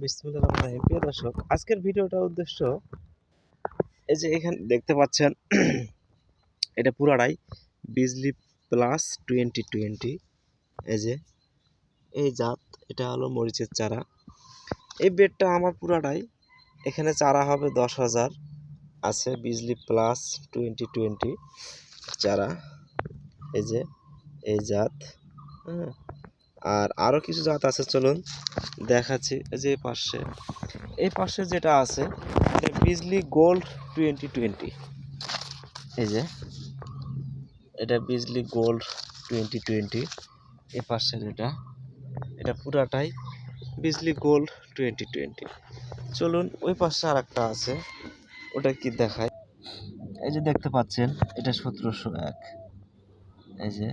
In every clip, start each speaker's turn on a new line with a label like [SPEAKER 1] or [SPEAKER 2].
[SPEAKER 1] বিসমিল্লাহির রহমানির রহিম। প্রিয় দর্শক, আজকের ভিডিওটার উদ্দেশ্য এই যে এখানে দেখতে পাচ্ছেন এটা পুরাটাই বিজলি প্লাস 2020। এই যে এই জাত, এটা হলো মরিচের চারা। এই বেডটা আমার পুরাটাই, এখানে চারা হবে 10,000 আছে বিজলি প্লাস 2020 চারা। এই যে এই জাত, হ্যাঁ। আর আরও কিছু জাত আছে, চলুন দেখাচ্ছি। এই যে এই পাশে যেটা আছে এটা বিজলি গোল্ড 2020। এই যে এটা বিজলি গোল্ড 2020। এ পাশের এটা পুরাটাই বিজলি গোল্ড 2020। চলুন ওই পাশে আর একটা আছে, ওটা কি দেখায়। এই যে দেখতে পাচ্ছেন এটা 1701। এই যে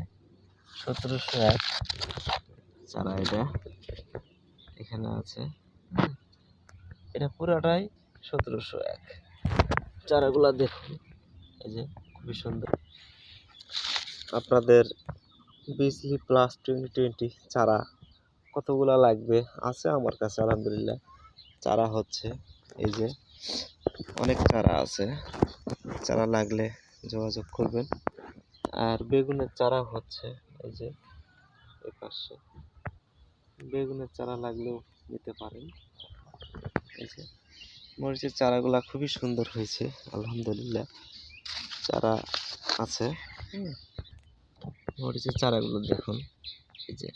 [SPEAKER 1] 1701 চারা এটা এখানে আছে। এটা পুরাটাই 1701 চারাগুলা দেখুন। এই যে খুবই সুন্দর। আপনাদের বিজলি প্লাস 2020 চারা কতগুলা লাগবে আছে আমার কাছে, আলহামদুলিল্লাহ চারা হচ্ছে। এই যে অনেক চারা আছে, চারা লাগলে যোগাযোগ করবেন। আর বেগুনের চারা হচ্ছে, এই যে এই পাশে বেগুনের চারা লাগলেও নিতে পারেন। এই যে মরিচের চারাগুলা খুবই সুন্দর হয়েছে, আলহামদুলিল্লাহ চারা আছে। মরিচের চারাগুলো দেখুন। এই যে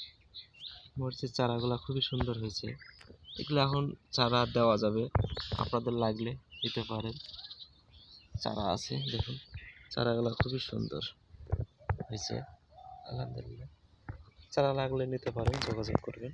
[SPEAKER 1] মরিচের চারাগুলো খুবই সুন্দর হয়েছে। এগুলো এখন চারা দেওয়া যাবে, আপনাদের লাগলে দিতে পারেন। চারা আছে দেখুন, চারাগুলো খুবই সুন্দর হয়েছে, আলহামদুলিল্লাহ চারা লাগলে নিতে পারেন, যোগাযোগ করবেন।